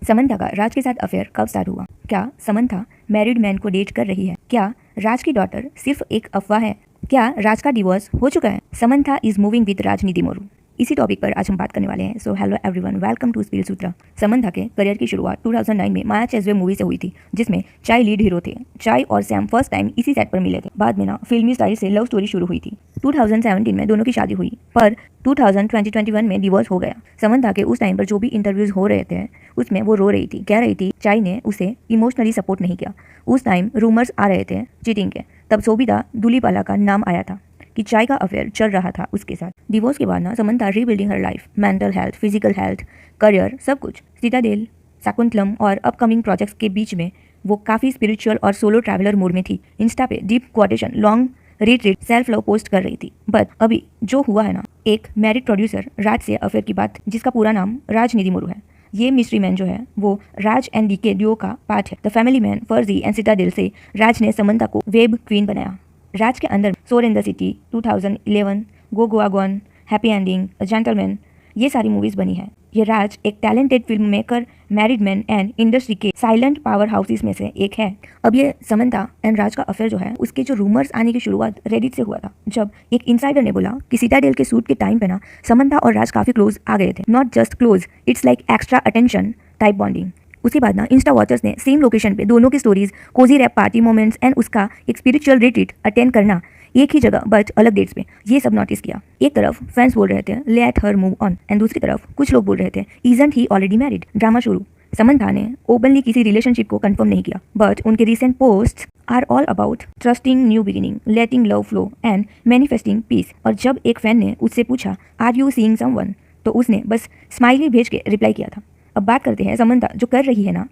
Samantha का राज के साथ अफेयर कब स्टार्ट हुआ? क्या समंथा मैरिड मैन को डेट कर रही है? क्या राज की डॉटर सिर्फ एक अफवाह है? क्या राज का डिवोर्स हो चुका है? Samantha is moving with Raj Nidimoru, इसी टॉपिक पर आज हम बात करने वाले हैं। So hello everyone, welcome to spill Sutra. Samantha के करियर की शुरुआत 2009 में माया चेजवे मूवी से हुई थी, जिसमें चाय लीड हीरो थे। चाय और सैम फर्स्ट टाइम इसी सेट पर मिले थे। बाद में फिल्मी स्टाइल से लव स्टोरी शुरू हुई थी। 2017 में दोनों की शादी हुई, पर 2021 में डिवोर्स हो गया। समंथा के उस टाइम पर जो भी इंटरव्यूज हो रहे थे उसमें वो रो रही थी, कह रही थी चाय ने उसे इमोशनली सपोर्ट नहीं किया। उस टाइम रूमर्स आ रहे थे चीटिंग के, तब सोबिता दुलीपाला का नाम आया था कि चाय का अफेयर चल रहा था उसके साथ। डिवोर्स के बाद समंथा रीबिल्डिंग हर life, mental health, physical health, career, सब कुछ। सिटाडेल, शकुंतलम और अपकमिंग प्रोजेक्ट्स के बीच में वो काफ़ी स्पिरिचुअल और सोलो ट्रैवलर मोड में थी। इंस्टा पे deep quotation, long retreat, self love post कर रही थी। बट अभी जो हुआ है एक मैरिड प्रोड्यूसर राज से अफेयर की बात, जिसका पूरा नाम राज निधिमोरू है। ये मिस्ट्री मैन जो है वो राज एंड डीके ड्यूओ का पार्ट है। द फैमिली मैन, फर्जी एंड सिटाडेल से राज ने समंथा को वेब क्वीन बनाया। राज के अंदर सोर in the city, 2011, go Goa gone, happy ending, gentleman, ये सारी मूवीज बनी है। ये राज एक talented film maker, married man and industry के साइलेंट पावर हाउसेस में से एक है। अब ये समंथा एंड राज का अफेयर जो है उसके जो रूमर्स आने की शुरुआत रेडिट से हुआ था, जब एक इनसाइडर ने बोला कि सिटाडेल के शूट के टाइम पे समंथा और राज काफी क्लोज आ गए थे। Not just close, it's like extra attention type bonding. उसके बाद इंस्टा वॉचर्स ने सेम लोकेशन पे दोनों की stories, cosy wrap party moments and उसका एक स्पिरिचुअल रिट्रीट अटेंड करना एक ही जगह बट अलग डेट्स पे, ये सब नोटिस किया। एक तरफ फैंस बोल रहे थे let her move on, and दूसरी तरफ कुछ लोग बोल रहे थे isn't he already married. Drama शुरू। समंथा ने ओपनली किसी रिलेशनशिप को कंफर्म नहीं किया, बट उनके recent posts are all about trusting new beginning, letting love flow and manifesting peace. और जब एक फैन ने उससे पूछा आर यू सीइंग समवन, तो उसने बस स्माइली भेज के रिप्लाई किया था। अब बात करते हैं समंथा जो कर रही है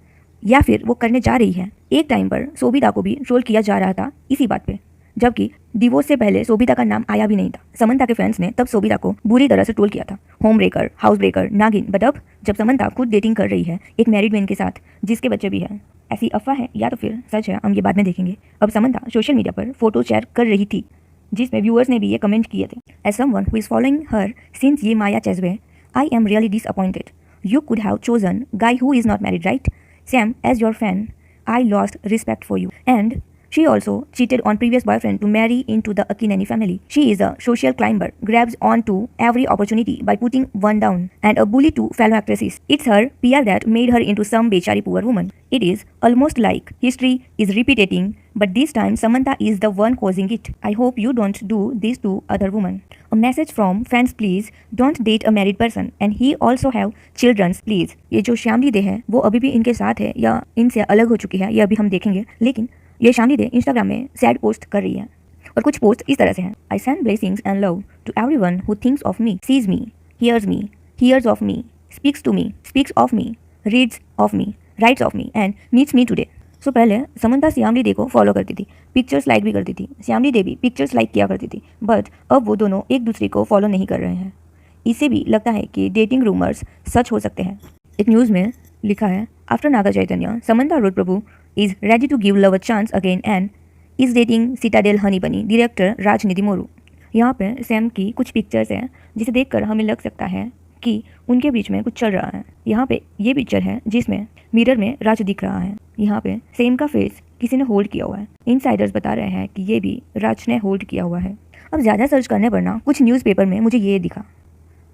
या फिर वो करने जा रही है। एक टाइम पर सोबिता को भी ट्रोल किया जा रहा था इसी बात पे, जबकि डिवोर्स से पहले सोबिता का नाम आया भी नहीं था। समंथा के फैंस ने तब सोबिता को बुरी तरह से ट्रोल किया था, होम ब्रेकर, हाउस ब्रेकर, नागिन। बट अब जब समंथा खुद डेटिंग कर रही है एक मैरिड मैन के साथ जिसके बच्चे भी हैं, ऐसी अफवाह है या तो फिर सच है, हम ये बाद में देखेंगे। अब समंथा सोशल मीडिया पर फोटो शेयर कर रही थी, जिसमें व्यूअर्स ने भी ये कमेंट किए थे। As someone who is following her since ये माया चेजवे, I am really disappointed. You could have chosen guy who is not married, right? Sam, as your fan, I lost respect for you. And she also cheated on previous boyfriend to marry into the Akineni family. She is a social climber, grabs onto every opportunity by putting one down, and a bully to fellow actresses. It's her PR that made her into some bechari poor woman. It is almost like history is repeating, but this time Samantha is the one causing it. I hope you don't do this to other women. A message from fans, please don't date a married person and he also have children, please. ये जो श्यामली दे है वो अभी भी इनके साथ है या इनसे अलग हो चुकी है, ये अभी हम देखेंगे। लेकिन ये श्यामली दे इंस्टाग्राम में सैड पोस्ट कर रही है, और कुछ पोस्ट इस तरह से हैं। I send blessings and love to everyone who thinks of me, sees me, hears of me, speaks to me, speaks of me, reads of me, writes of me and meets me today. सो पहले Samantha श्यामली दे को follow करती थी, pictures like भी करती थी। श्यामली दे भी pictures like किया करती थी, बट अब वो दोनों एक दूसरे को फॉलो नहीं कर रहे हैं। इससे भी लगता है कि डेटिंग रूमर्स सच हो सकते हैं। एक न्यूज़ में लिखा है after Naga Chaitanya, Samantha Ruth Prabhu is ready to give love a chance again and is dating Citadel Honey Bunny director राज निधिमोरू। यहाँ पे सैम की कुछ पिक्चर्स हैं जिसे देखकर हमें लग सकता है कि उनके बीच में कुछ चल रहा है। यहाँ पे ये पिक्चर है जिसमें मिरर में राज दिख रहा है। यहाँ पे सेम का फेस किसी ने होल्ड किया हुआ है। इनसाइडर्स बता रहे हैं कि ये भी राज ने होल्ड किया हुआ है। अब ज़्यादा सर्च करने पर कुछ न्यूज़पेपर में मुझे ये दिखा,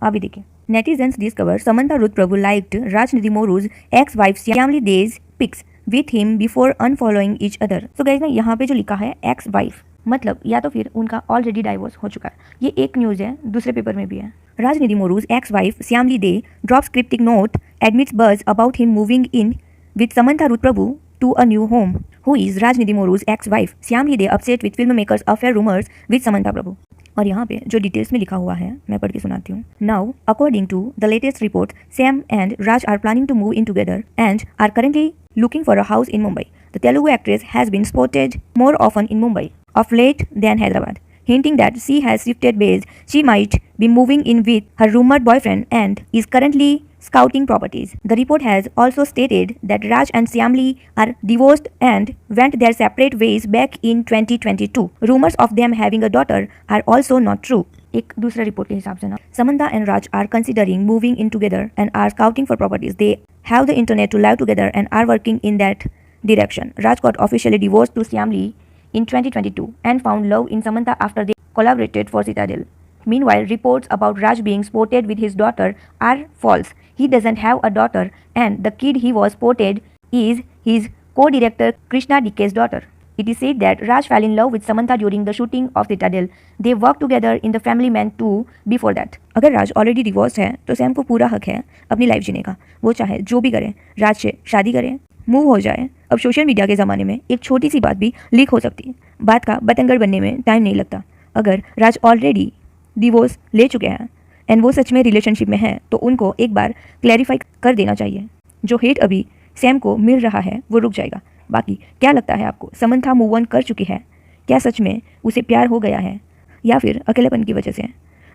आप भी देखिए। Netizens discover Samantha Ruth Prabhu liked Raj Nidimoru's ex wife Shyamali De's pics with him before unfollowing each other. तो गाइस यहाँ पे जो लिखा है एक्स वाइफ, मतलब या तो फिर उनका ऑलरेडी डाइवोर्स हो चुका है। ये एक न्यूज़ है, दूसरे पेपर में भी है। Raj Nidhimuru's ex-wife Syamli De drops cryptic note, admits buzz about him moving in with Samantha Ruth Prabhu to a new home. Who is Raj Nidhimuru's ex-wife? Syamli De upset with filmmakers affair rumors with Samantha Prabhu. और यहाँ पे जो details में लिखा हुआ है मैं पढ़ के सुनाती हूँ। Now, according to the latest report, Sam and Raj are planning to move in together and are currently looking for a house in Mumbai. The Telugu actress has been spotted more often in Mumbai of late than Hyderabad, hinting that she has shifted base. She might be moving in with her rumored boyfriend and is currently scouting properties. The report has also stated that Raj and Syamli are divorced and went their separate ways back in 2022. Rumors of them having a daughter are also not true. एक दूसरा report के हिसाब से Samantha and Raj are considering moving in together and are scouting for properties. They have the internet to live together and are working in that direction. Raj got officially divorced to Syam Lee in 2022 and found love in Samantha after they collaborated for Citadel. Meanwhile, reports about Raj being spotted with his daughter are false. He doesn't have a daughter, and the kid he was spotted is his co-director Krishna DK's daughter. It is said that Raj fell in love with Samantha during the shooting of Citadel. They worked together in The Family Man 2 before that. अगर राज already divorce है तो Sam को पूरा हक है अपनी life जीने का। वो चाहे जो भी करे, राज से शादी करे, मूव हो जाए। अब सोशल मीडिया के ज़माने में एक छोटी सी बात भी लीक हो सकती है। बात का बतंगड़ बनने में टाइम नहीं लगता। अगर राज ऑलरेडी डिवोर्स ले चुके हैं एंड वो सच में रिलेशनशिप में हैं तो उनको एक बार क्लैरिफाई कर देना चाहिए। जो हेट अभी सैम को मिल रहा है वो रुक जाएगा। बाकी क्या लगता है आपको, समंथा मूव ऑन कर चुकी है? क्या सच में उसे प्यार हो गया है या फिर अकेलेपन की वजह से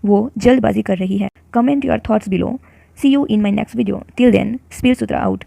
वो जल्दबाजी कर रही है? Comment your thoughts below. See you in my next video. Till then, spill Sutra out.